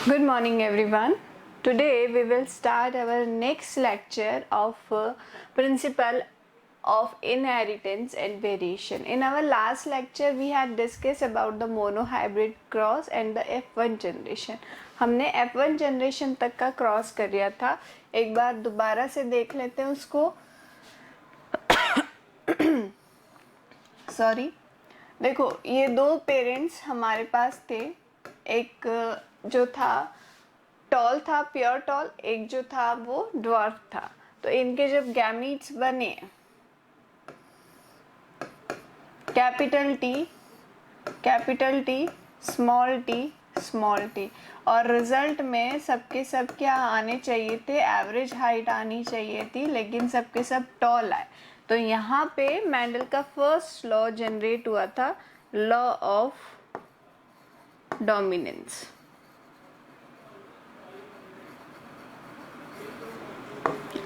Good morning, everyone. Today we will start our next lecture of principle of inheritance and variation. In our last lecture, we had discussed about the monohybrid cross and the F1 generation. हमने F1 generation तक का cross कर लिया था. एक बार दोबारा से देख लेते हैं उसको. सॉरी, देखो ये दो पेरेंट्स हमारे पास थे. एक जो था टॉल था, प्योर टॉल, एक जो था वो ड्वार्फ था. तो इनके जब गैमीट्स बने कैपिटल टी, स्मॉल टी, और रिजल्ट में सबके सब क्या आने चाहिए थे, एवरेज हाइट आनी चाहिए थी, लेकिन सबके सब टॉल आए. तो यहाँ पे मैंडल का फर्स्ट लॉ जनरेट हुआ था, law of dominance.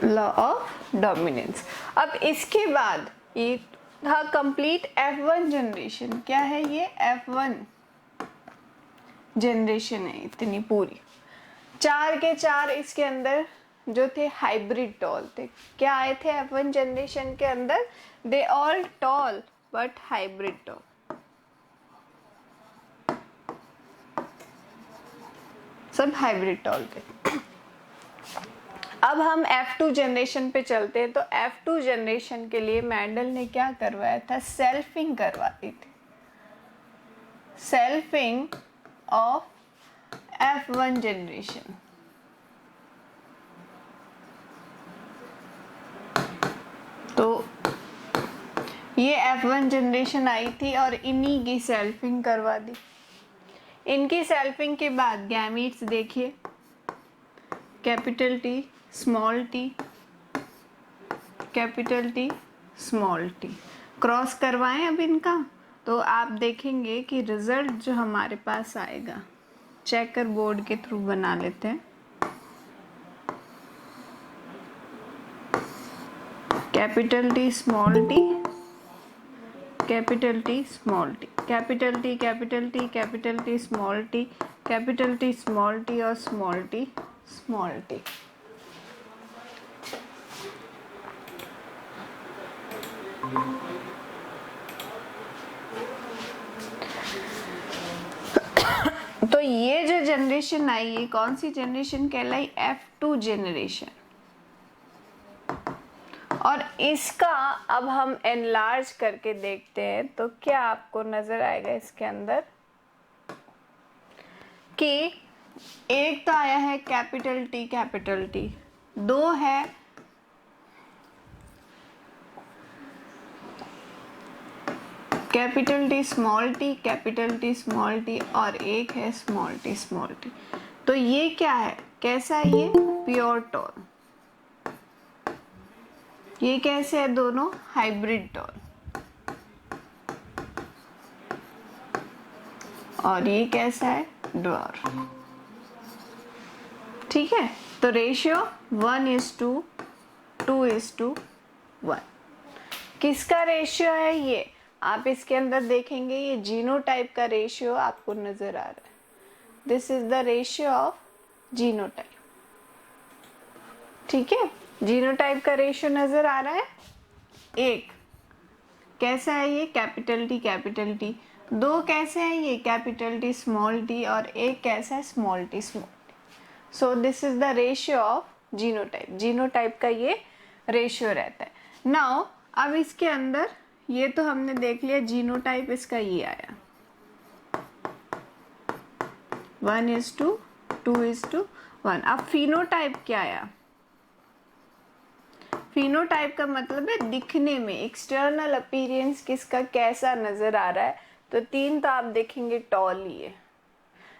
Law of dominance. अब इसके बाद ये था कंप्लीट F1 जनरेशन. क्या है ये? F1 जनरेशन है इतनी पूरी. चार के चार इसके अंदर जो थे हाइब्रिड टॉल थे. क्या आए थे F1 जनरेशन के अंदर? They all tall but hybrid tall. सब हाइब्रिड टॉल थे. अब हम F2 जनरेशन पे चलते हैं. तो F2 जनरेशन के लिए मैंडल ने क्या करवाया था? सेल्फिंग करवाती थी. Selfing of F1 generation. तो ये F1 जनरेशन आई थी और इन्हीं की सेल्फिंग करवा दी. इनकी सेल्फिंग के बाद गैमीट्स देखिए, capital T, small T, capital T, small T. Cross करवाएं अब इनका, तो आप देखेंगे कि रिजल्ट जो हमारे पास आएगा, चेकर बोर्ड के थ्रू बना लेते हैं. Capital T, small T, capital T, small T, capital T, capital T, capital T, small T, capital T, small T और स्मॉल टी, स्मॉल टी. तो ये जो जनरेशन आई, ये कौन सी जनरेशन कहलाई? F2 generation. और इसका अब हम एनलार्ज करके देखते हैं तो क्या आपको नजर आएगा इसके अंदर कि एक तो आया है कैपिटल टी, दो है capital T, small T, capital T, small T, और एक है स्मॉल टी. तो ये क्या है? कैसा है ये? Pure tall. ये कैसे है? दोनों हाइब्रिड टॉल. और ये कैसा है? ड्वार्फ. ठीक है. तो रेशियो 1:2:1. किसका रेशियो है ये? आप इसके अंदर देखेंगे ये जीनोटाइप का रेशियो आपको नजर आ रहा है. This is the ratio of genotype. ठीक है. जीनोटाइप का रेशियो नजर आ रहा है. एक कैसा है ये? Capital T. दो कैसे है ये? कैपिटल टी, स्मॉल टी, और एक कैसा है? Small T. So this is the ratio of genotype. Genotype का ये रेशियो रहता है. नाउ अब इसके अंदर ये तो हमने देख लिया, जीनोटाइप इसका ये आया 1:2:1. अब फिनोटाइप क्या आया? फिनोटाइप का मतलब है दिखने में, एक्सटर्नल अपीयरेंस किसका कैसा नजर आ रहा है. तो तीन तो आप देखेंगे टॉल ही है.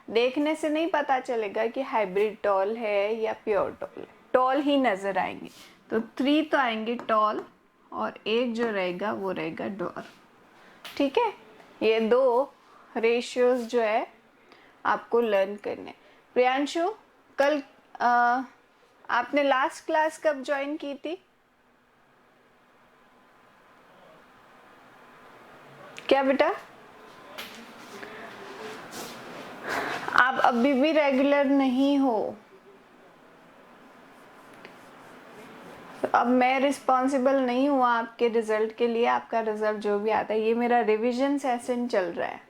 देखने से नहीं पता चलेगा कि हाइब्रिड टॉल है या प्योर टॉल है. टॉल ही नजर आएंगे. तो 3 तो आएंगे टॉल, और एक जो रहेगा वो रहेगा ड्वार्फ. ठीक है. ये दो रेशियोज जो है आपको लर्न करने. प्रियांशु, कल आपने लास्ट क्लास कब ज्वाइन की थी? क्या बेटा? आप अभी भी रेगुलर नहीं हो, अब मैं रिस्पॉन्सिबल नहीं हुआ आपके रिजल्ट के लिए। आपका रिजल्ट जो भी आता है, ये मेरा रिवीजन सेशन चल रहा है।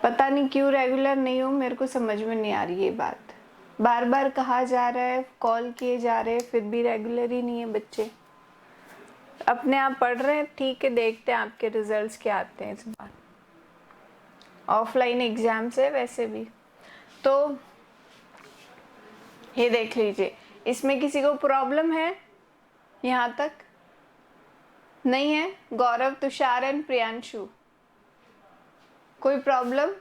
पता नहीं क्यों रेगुलर नहीं हो, मेरे को समझ में नहीं आ रही ये बात। बार बार कहा जा रहा है, कॉल किए जा रहे हैं, फिर भी रेगुलर ही नहीं है बच्चे। अपने आप पढ़ रहे हैं, ठीक है, देखते हैं आपके रिजल्ट्स क्या आते हैं इस बार। ऑफलाइन एग्जाम्स है वैसे भी। तो ये देख लीजिए, इसमें किसी को प्रॉब्लम है यहाँ तक? नहीं है? गौरव, तुषार एंड प्रियांशु, कोई प्रॉब्लम?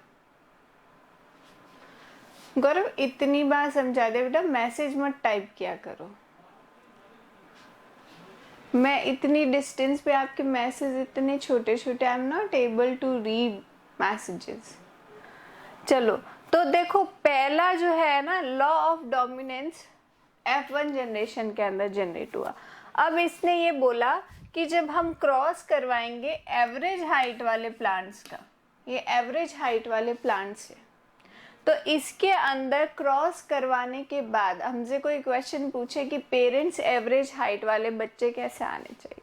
गौरव इतनी बार समझा दे बेटा, मैसेज मत टाइप किया करो। मैं इतनी डिस्टेंस पे आपके मैसेज इतने छोटे छोटे, I am not able to read messages. चलो, तो देखो पहला जो है ना, law of dominance F1 generation के अंदर जनरेट हुआ। अब इसने ये बोला कि जब हम क्रॉस करवाएंगे एवरेज हाइट वाले प्लांट्स का, ये एवरेज हाइट वाले प्लांट्स है, तो इसके अंदर क्रॉस करवाने के बाद हमसे कोई क्वेश्चन पूछे कि पेरेंट्स एवरेज हाइट वाले बच्चे कैसे आने चाहिए,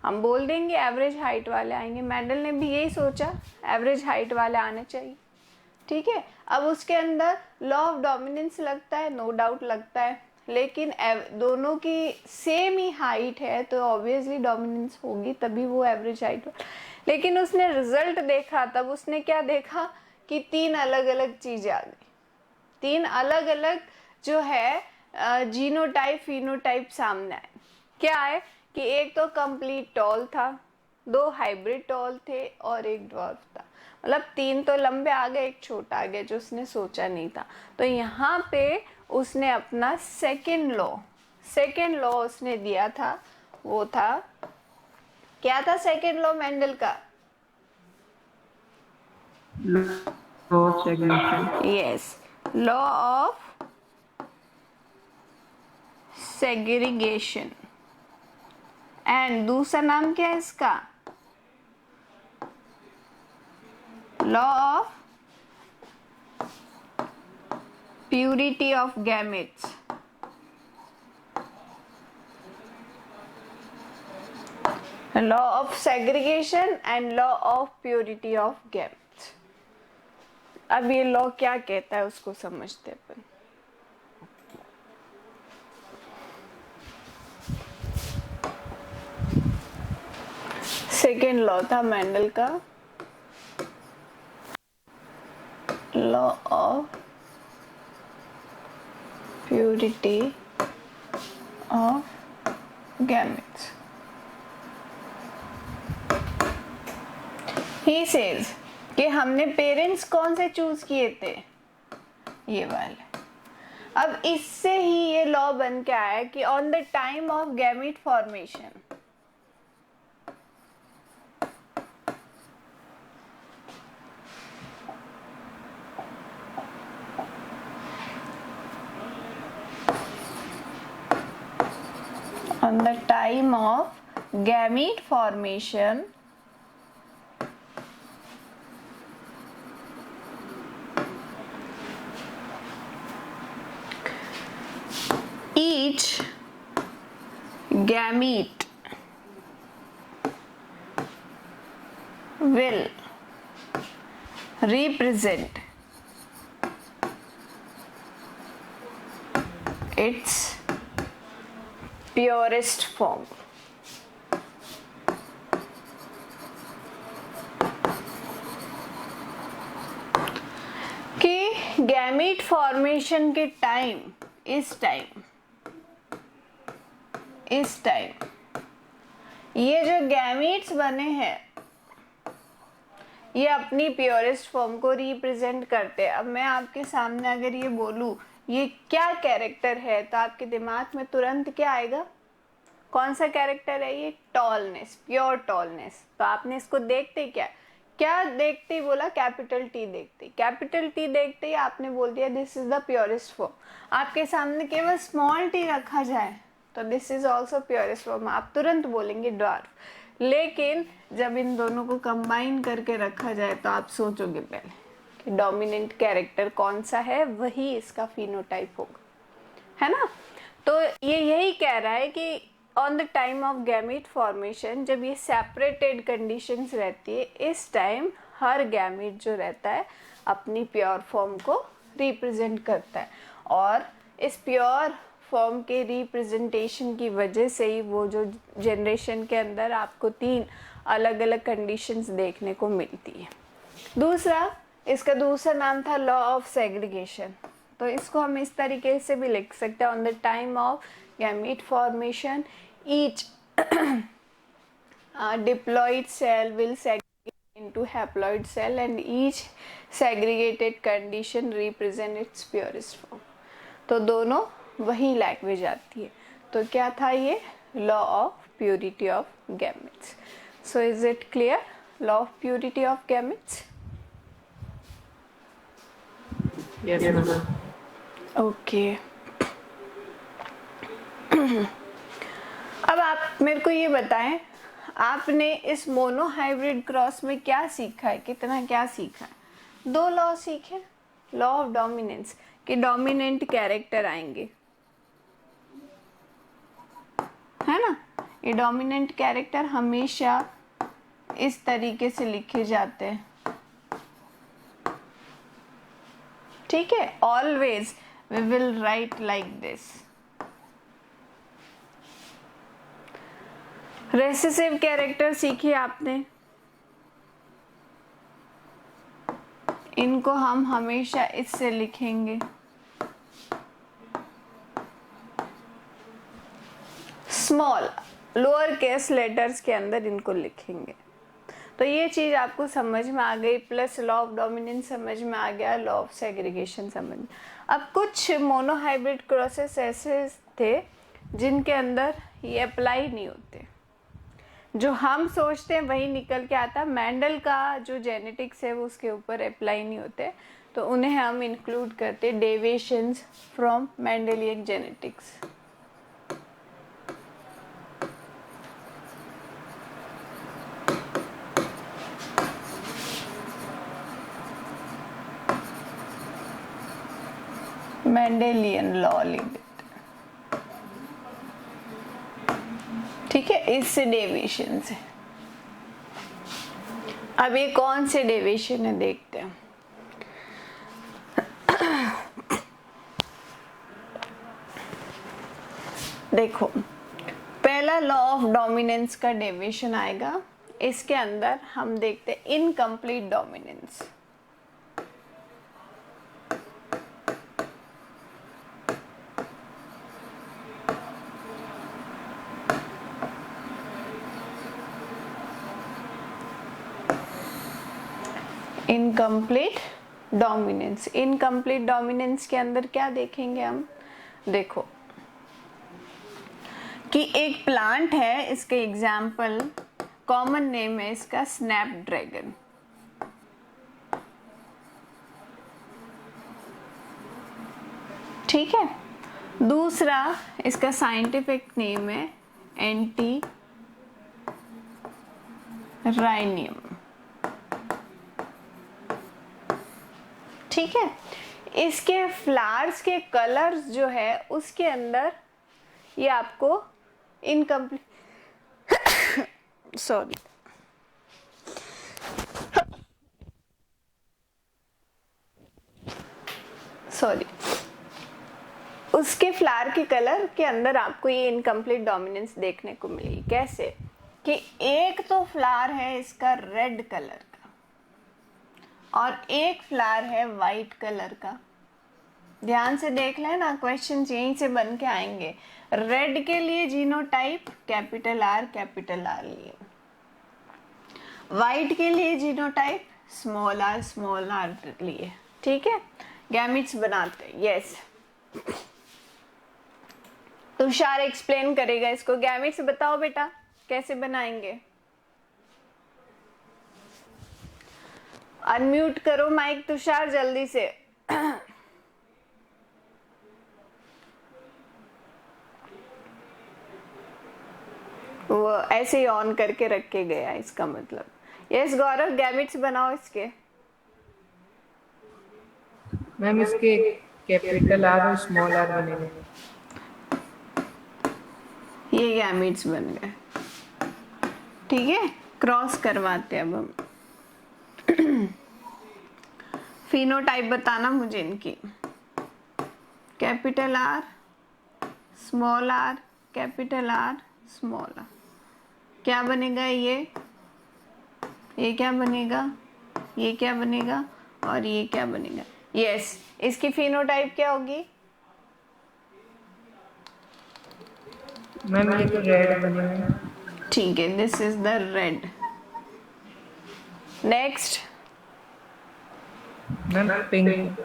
हम बोल देंगे एवरेज हाइट वाले आएंगे। मेंडल ने भी यही सोचा, एवरेज हाइट वाले आने चाहिए, ठीक है। अब उसके अंदर लॉ ऑफ डोमिनेंस लगता है, नो डाउट लगता है, लेकिन दोनों की सेम ही हाइट है तो ऑब्वियसली डोमिनेंस होगी, तभी वो एवरेज हाइट। लेकिन उसने रिजल्ट देखा, तब उसने क्या देखा कि तीन अलग अलग चीजें आ गई, तीन अलग अलग जो है जीनोटाइप फिनोटाइप सामने आए। क्या है कि एक तो कंप्लीट टॉल था, दो हाइब्रिड टॉल थे और एक ड्वार्फ था। मतलब तीन तो लंबे आ गए, एक छोटा आ गया, जो उसने सोचा नहीं था। तो यहाँ पे उसने अपना सेकेंड लॉ उसने दिया था, वो था, क्या था सेकेंड लॉ मेंडल का? Law of segregation. Yes, law of segregation. And दूसरा नाम क्या है इसका? Law of purity of gametes. Law of segregation and law of purity of gametes. अब ये लॉ क्या कहता है उसको समझते अपन। सेकेंड लॉ था मेंडल का, law of purity of gametes. He says कि हमने पेरेंट्स कौन से चूज किए थे, ये वाले। अब इससे ही ये लॉ बन के आया कि on the time of gamete formation, on the time of gamete formation, each gamete will represent its purest form। कि गैमीट फॉर्मेशन के टाइम, इस टाइम ये जो गैमीट्स बने हैं ये अपनी प्योरेस्ट फॉर्म को रिप्रेजेंट करते हैं। अब मैं आपके सामने अगर ये बोलूं ये क्या कैरेक्टर है, तो आपके दिमाग में तुरंत क्या आएगा? कौन सा कैरेक्टर है ये? Tallness, pure tallness. तो आपने इसको देखते क्या देखते ही बोला? कैपिटल टी देखते। कैपिटल टी देखते ही आपने बोल दिया this is the purest form. आपके सामने केवल स्मॉल टी रखा जाए तो this is also purest form, आप तुरंत बोलेंगे ड्वार्फ। लेकिन जब इन दोनों को कंबाइन करके रखा जाए तो आप सोचोगे पहले कि डोमिनेंट कैरेक्टर कौन सा है, वही इसका फिनोटाइप होगा, है ना। तो ये यही कह रहा है कि on the time of gamete formation, जब ये सेपरेटेड कंडीशंस रहती है, इस टाइम हर गैमीट जो रहता है अपनी प्योर फॉर्म को रिप्रेजेंट करता है, और इस प्योर फॉर्म के रिप्रेजेंटेशन की वजह से ही वो जो जनरेशन के अंदर आपको 3 अलग अलग कंडीशंस देखने को मिलती है। दूसरा, इसका दूसरा नाम था लॉ ऑफ सेग्रीगेशन। तो इसको हम इस तरीके से भी लिख सकते हैं, on the time of gamete formation each diploid cell will segregate into haploid cell and each segregated condition represent its purest form। तो दोनों वही लैंग्वेज आती है। तो क्या था ये? Law of purity of gametes. So is it clear? Law of purity of gametes. Yes, ma'am. Okay. अब आप मेरे को ये बताएं, आपने इस मोनो हाइब्रिड क्रॉस में क्या सीखा है, कितना क्या सीखा है? 2 लॉ सीखे। लॉ ऑफ डोमिनेंस कि डोमिनेंट कैरेक्टर आएंगे, है ना। ये डोमिनेंट कैरेक्टर हमेशा इस तरीके से लिखे जाते हैं, ठीक है। Always we will write like this. Recessive character सीखी आपने, इनको हम हमेशा इससे लिखेंगे, स्मॉल लोअर केस लेटर्स के अंदर इनको लिखेंगे। तो ये चीज आपको समझ में आ गई, प्लस लॉ ऑफ डोमिनेंस समझ में आ गया, लॉ ऑफ सेग्रीगेशन समझ में। अब कुछ मोनोहाइब्रिड क्रॉसेस ऐसे थे जिनके अंदर ये अप्लाई नहीं होते, जो हम सोचते हैं वही निकल के आता। मेंडल का जो जेनेटिक्स है वो उसके ऊपर अप्लाई नहीं होते, तो उन्हें हम इंक्लूड करते deviations from Mendelian genetics. Mendelian law लिख, ठीक है, इससे डेविएशन है। अब ये कौन से डेविएशन है देखते हैं। देखो, पहला लॉ ऑफ डोमिनेंस का डेविएशन आएगा, इसके अंदर हम देखते हैं incomplete dominance. Incomplete dominance, incomplete dominance के अंदर क्या देखेंगे हम? देखो कि एक प्लांट है, इसके एग्जाम्पल कॉमन नेम है इसका स्नैपड्रैगन, ठीक है। दूसरा इसका साइंटिफिक नेम है एंटी राइनियम, ठीक है। इसके फ्लावर्स के कलर्स जो है उसके अंदर ये आपको इनकम्प्लीट सॉरी उसके फ्लावर के कलर के अंदर आपको ये इनकम्प्लीट डोमिनेंस देखने को मिलेगी। कैसे? कि एक तो फ्लावर है इसका रेड कलर का और एक फ्लावर है वाइट कलर का। ध्यान से देख लेना, क्वेश्चन यहीं से बन के आएंगे। रेड के लिए जीनोटाइप कैपिटल आर लिए, वाइट के लिए जीनोटाइप स्मॉल आर लिए, ठीक है। गैमिट्स बनाते हैं, यस। तुषार एक्सप्लेन करेगा इसको। गैमिट्स बताओ बेटा कैसे बनाएंगे। अनम्यूट करो माइक तुषार जल्दी से। वो ऐसे ही ऑन करके रख के गया इसका मतलब। यस गौरव, गैमेट्स बनाओ इसके। मैम इसके कैपिटल आर और स्मॉल आर बनेंगे। ये गैमेट्स बन गए, ठीक है। क्रॉस करवाते हैं अब हम। फिनोटाइप बताना मुझे इनकी। Capital R, small R, capital R, small R. क्या बनेगा ये क्या बनेगा, ये क्या बनेगा, और ये क्या बनेगा। यस, इसकी फिनोटाइप क्या होगी। मैम ये तो रेड बनेगा। ठीक है, this is the red. Next ma'am pink.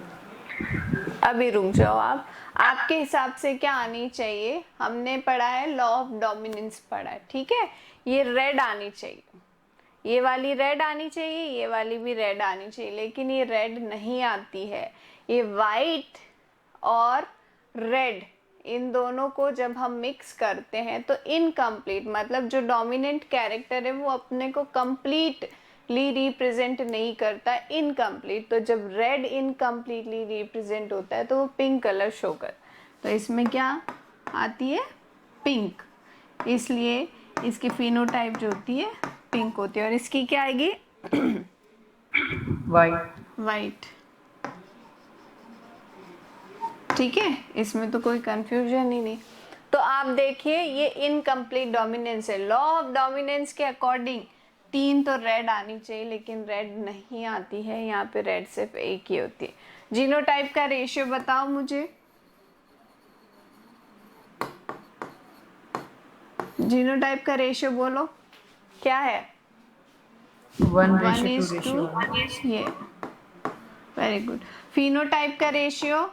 अभी रुक जाओ आप। आपके हिसाब से क्या आनी चाहिए, हमने पढ़ा है लॉ ऑफ डोमिनेंस पढ़ा है, ठीक है। ये रेड आनी चाहिए, ये वाली रेड आनी चाहिए, ये वाली भी रेड आनी चाहिए, लेकिन ये रेड नहीं आती है। ये वाइट और रेड, इन दोनों को जब हम मिक्स करते हैं तो इनकम्प्लीट, मतलब जो डोमिनेंट कैरेक्टर है वो अपने को कंप्लीटली रिप्रेजेंट नहीं करता, इनकम्प्लीट। तो जब रेड इनकम्प्लीटली रिप्रेजेंट होता है तो वो पिंक कलर शो कर, तो इसमें क्या आती है, पिंक। इसलिए इसकी फिनोटाइप जो होती है पिंक होती है। और इसकी क्या आएगी, वाइट। वाइट। ठीक है, इसमें तो कोई कंफ्यूजन ही नहीं। तो आप देखिए ये इनकम्प्लीट डोमिनेंस है। लॉ ऑफ डोमिनेंस के अकॉर्डिंग 3 तो रेड आनी चाहिए, लेकिन रेड नहीं आती है, यहाँ पे रेड सिर्फ एक ही होती है। जीनोटाइप का रेशियो बताओ मुझे। जीनोटाइप का रेशियो बोलो क्या है। 1:2। ये वेरी गुड। फिनोटाइप का रेशियो,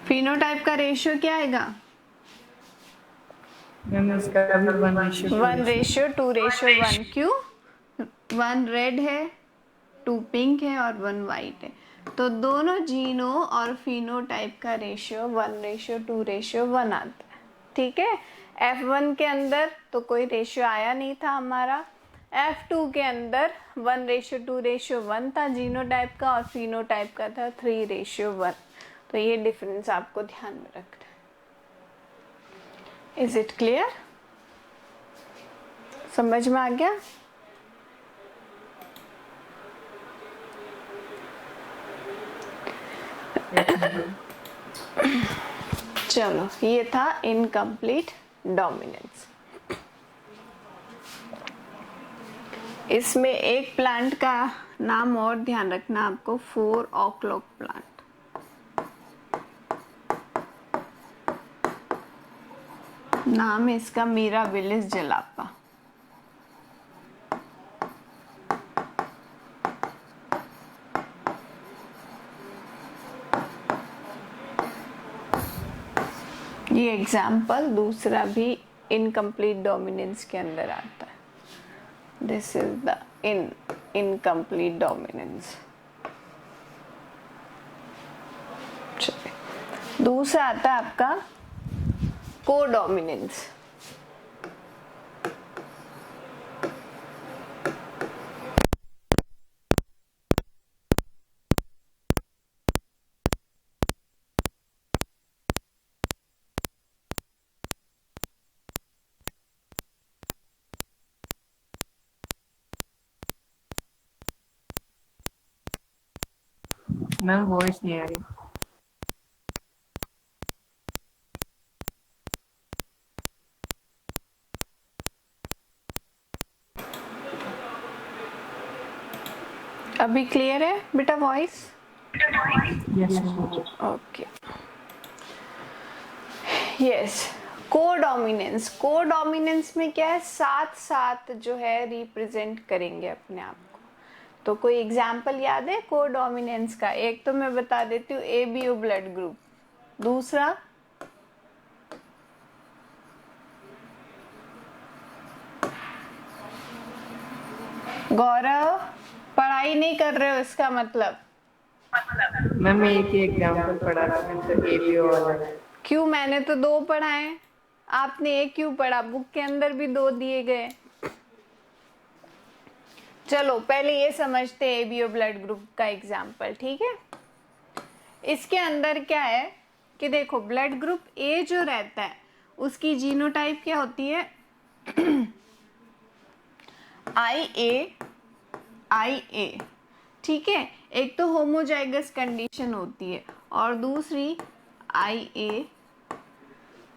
फिनोटाइप का रेशियो क्या आएगा, मैम इसका भी 1:2:1। क्यों, 1 रेड है, 2 पिंक है और 1 वाइट है, तो दोनों जीनो और फिनोटाइप का रेशियो 1:2:1 आता है, ठीक है। F1 के अंदर तो कोई रेशियो आया नहीं था हमारा, F2 के अंदर 1:2:1 था जीनोटाइप का, और फिनोटाइप का था 3:1। तो ये डिफरेंस आपको ध्यान में रखना है। इज इट क्लियर, समझ में आ गया। चलो, ये था इनकम्प्लीट डोमिनेंस। इसमें एक प्लांट का नाम और ध्यान रखना आपको, 4 o'clock प्लांट। नाम है इसका मिराबिलिस जलापा। ये एग्जाम्पल दूसरा भी इनकम्प्लीट डोमिनेंस के अंदर आता है। This is the incomplete dominance. दूसरा आता है आपका कोडोमिनेंस। मैम वॉइस नहीं आ रही। अभी क्लियर है बेटा voice. Yes. Okay, yes. Codominance, codominance में क्या है, साथ साथ जो है रिप्रेजेंट करेंगे अपने आप को। तो कोई एग्जाम्पल याद है कोडोमिनेंस का। एक तो मैं बता देती हूँ, ABO ब्लड ग्रुप। दूसरा गौरव, पढ़ाई नहीं कर रहे हो इसका मतलब। मैम एक ही एग्जाम्पल पढ़ा था मैंने तो एबीओ वाला। क्यों, मैंने तो 2 पढ़ाए, आपने एक क्यों पढ़ा? बुक के अंदर भी 2 दिए गए। चलो पहले ये समझते हैं एबीओ ब्लड ग्रुप का एग्जाम्पल, ठीक है। इसके अंदर क्या है कि देखो, ब्लड ग्रुप ए जो रहता है उसकी जीनोटाइप क्या होती है? IA, ठीक है। एक तो होमोजाइगस कंडीशन होती है और दूसरी IA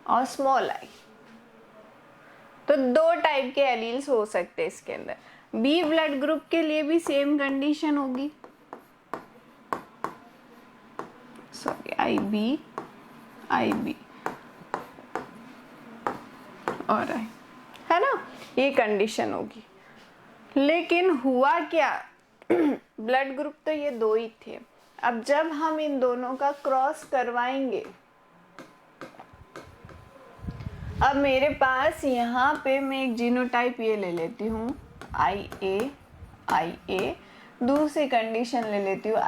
और स्मॉल आई। तो 2 टाइप के एलील्स हो सकते हैं इसके अंदर। बी ब्लड ग्रुप के लिए भी सेम कंडीशन होगी, सॉरी IB और आई, है ना, ये कंडीशन होगी। लेकिन हुआ क्या, ब्लड ग्रुप तो ये 2 ही थे। अब जब हम इन दोनों का क्रॉस करवाएंगे, अब मेरे पास यहाँ पे मैं एक जीनोटाइप ये ले लेती हूँ IA, दूसरी कंडीशन ले लेती हूँ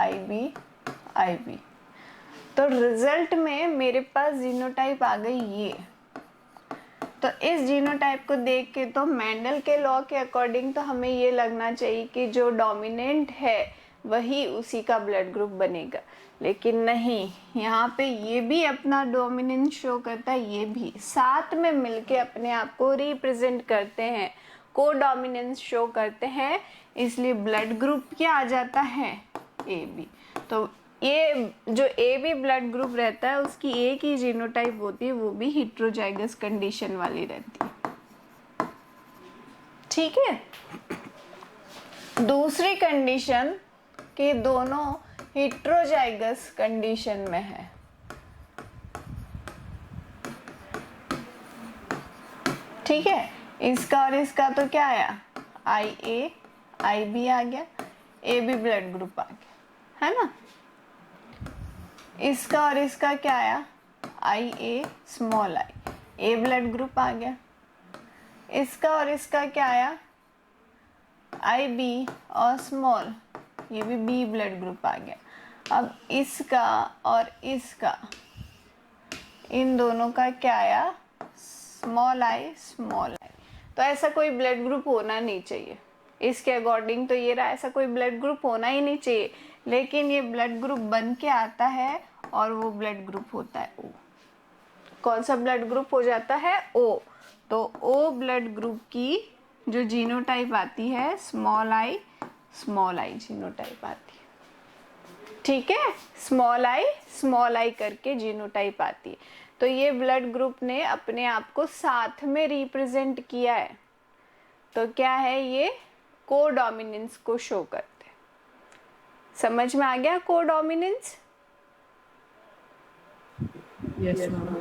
IB। तो रिजल्ट में मेरे पास जीनोटाइप आ गई ये। तो इस जीनोटाइप को देख के तो मेंडल के लॉ के अकॉर्डिंग तो हमें ये लगना चाहिए कि जो डोमिनेंट है वही उसी का ब्लड ग्रुप बनेगा। लेकिन नहीं, यहाँ पे ये भी अपना डोमिनेंस शो करता है, ये भी साथ में मिलके अपने आप को रिप्रेजेंट करते हैं, को डोमिनेंस शो करते हैं, इसलिए ब्लड ग्रुप क्या आ जाता है? AB। तो ये जो AB ब्लड ग्रुप रहता है उसकी एक ही जीनोटाइप होती है, वो भी हेटेरोजाइगस कंडीशन वाली रहती है, ठीक है। दूसरी कंडीशन कि दोनों हेटेरोजाइगस कंडीशन में है, ठीक है। इसका और इसका तो क्या आया? IA IB आ गया, AB ब्लड ग्रुप आ गया, है ना। इसका और इसका क्या आया? IA small I, A blood group आ गया। इसका और इसका क्या आया? IB और स्मॉल, ये भी B ब्लड ग्रुप आ गया। अब इसका और इसका, इन दोनों का क्या आया? Small I. तो ऐसा कोई ब्लड ग्रुप होना नहीं चाहिए, इसके अकॉर्डिंग तो ये रहा, ऐसा कोई ब्लड ग्रुप होना ही नहीं चाहिए। लेकिन ये ब्लड ग्रुप बन के आता है और वो ब्लड ग्रुप होता है O। कौन सा ब्लड ग्रुप हो जाता है? O। तो O ब्लड ग्रुप की जो जीनोटाइप आती है स्मॉल आई जीनोटाइप आती है, ठीक है। स्मॉल आई करके जीनोटाइप आती है। तो ये ब्लड ग्रुप ने अपने आप को साथ में रिप्रेजेंट किया है, तो क्या है ये? को डोमिनेंस को शो करते हैं। समझ में आ गया को डोमिनेंस? Yes ma'am.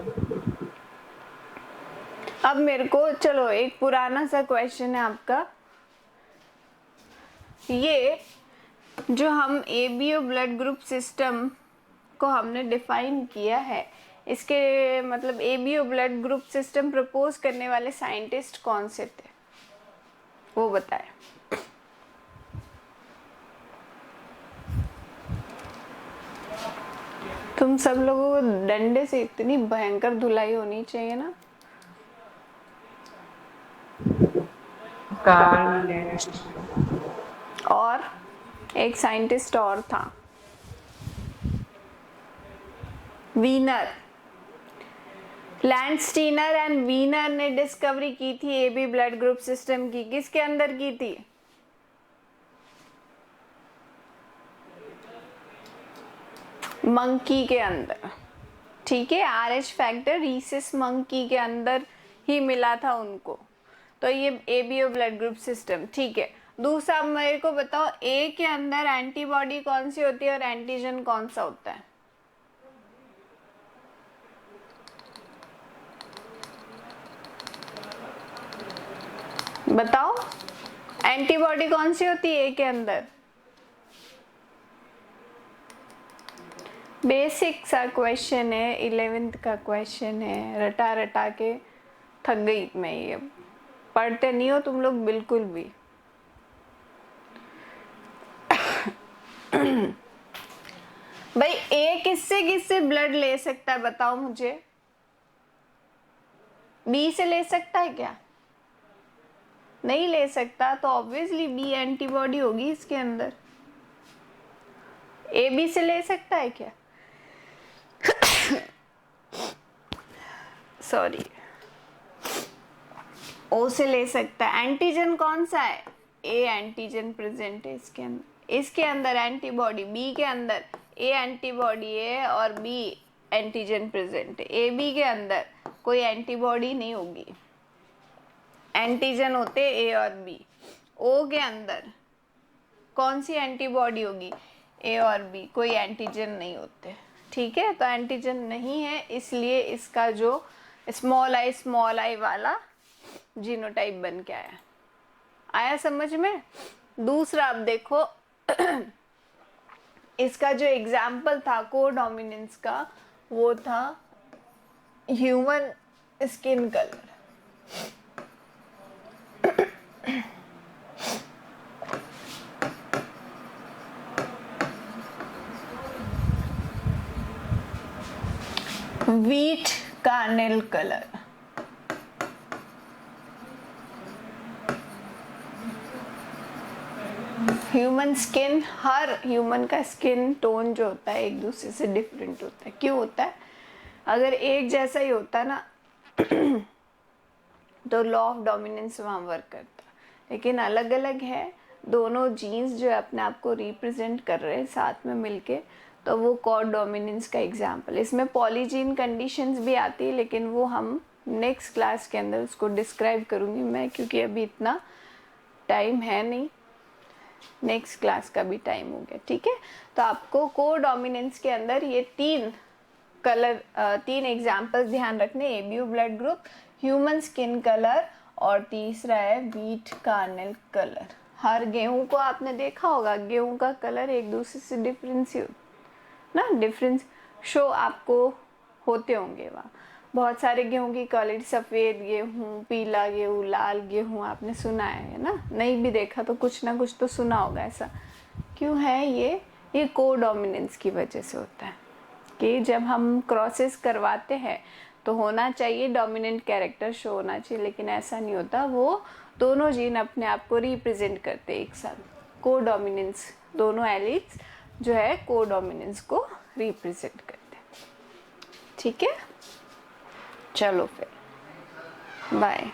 अब मेरे को चलो एक पुराना सा क्वेश्चन है आपका, ये जो हम एबीओ ब्लड ग्रुप सिस्टम को हमने डिफाइन किया है, इसके मतलब ABO blood group system propose करने वाले साइंटिस्ट कौन से थे वो बताए। तुम सब लोगों को डंडे से इतनी भयंकर धुलाई होनी चाहिए ना। कार्ल लैंड, और एक साइंटिस्ट और था, वीनर। लैंडस्टीनर एंड वीनर ने डिस्कवरी की थी एबी ब्लड ग्रुप सिस्टम की। किसके अंदर की थी? मंकी के अंदर, ठीक है। RH फैक्टर रीसिस मंकी के अंदर ही मिला था उनको। तो ये एबीओ ब्लड ग्रुप सिस्टम, ठीक है। दूसरा मेरे को बताओ, ए के अंदर एंटीबॉडी कौन सी होती है और एंटीजन कौन सा होता है? बताओ, एंटीबॉडी कौन सी होती है ए के अंदर? बेसिक सा क्वेश्चन है, 11th का क्वेश्चन है, रटा रटा के थक गई मैं। ये पढ़ते नहीं हो तुम लोग बिल्कुल भी। भाई ए किससे किससे ब्लड ले सकता है बताओ मुझे, बी से ले सकता है क्या? नहीं ले सकता, तो ऑब्वियसली बी एंटीबॉडी होगी इसके अंदर। ए बी से ले सकता है क्या? सॉरी, ओ से ले सकता है। एंटीजन कौन सा है? ए एंटीजन प्रेजेंट है इसके अंदर, इसके अंदर एंटीबॉडी, बी के अंदर ए एंटीबॉडी है और बी एंटीजन प्रेजेंट है। ए बी के अंदर कोई एंटीबॉडी नहीं होगी, एंटीजन होते ए और बी। ओ के अंदर कौन सी एंटीबॉडी होगी? ए और बी, कोई एंटीजन नहीं होते। ठीक है, तो एंटीजन नहीं है, इसलिए इसका जो स्मॉल आई वाला जीनोटाइप बन के आया। आया समझ में? दूसरा अब देखो इसका जो एग्जाम्पल था कोडोमिनेंस का, वो था human skin colour. Wheat kernel colour, human skin, हर ह्यूमन का स्किन टोन जो होता है एक दूसरे से डिफरेंट होता है। क्यों होता है? अगर एक जैसा ही होता ना तो लॉ ऑफ डोमिनेंस वहाँ वर्क करता, लेकिन अलग अलग है दोनों जीन्स जो अपने आप को रिप्रेजेंट कर रहे हैं साथ में मिलके, तो वो कॉड डोमिनेंस का एग्जाम्पल। इसमें पॉलीजीन कंडीशंस भी आती है, लेकिन वो हम नेक्स्ट क्लास के अंदर उसको डिस्क्राइब करूँगी मैं, क्योंकि अभी इतना टाइम है नहीं, नेक्स्ट क्लास का भी टाइम हो गया। ठीक है, तो आपको कोडोमिनेंस के अंदर ये तीन एग्जाम्पल्स ध्यान रखने, ABU blood group, human skin colour और तीसरा है व्हीट कार्नेल कलर। हर गेहूं को आपने देखा होगा, गेहूं का कलर एक दूसरे से डिफरेंस शो आपको होते होंगे। वहाँ बहुत सारे गेहूं की क्वालिटी, सफ़ेद गेहूं, पीला गेहूं, लाल गेहूं, आपने सुना है ना? नहीं भी देखा तो कुछ ना कुछ तो सुना होगा। ऐसा क्यों है? ये कोडोमिनेंस की वजह से होता है कि जब हम क्रॉसेस करवाते हैं तो होना चाहिए डोमिनेंट कैरेक्टर शो होना चाहिए, लेकिन ऐसा नहीं होता। वो दोनों जीन अपने आप को रिप्रेजेंट करते एक साथ। कोडोमिनेंस, दोनों एलील्स जो है कोडोमिनेंस को रिप्रेजेंट करते हैं। ठीक है, चलो फिर बाय।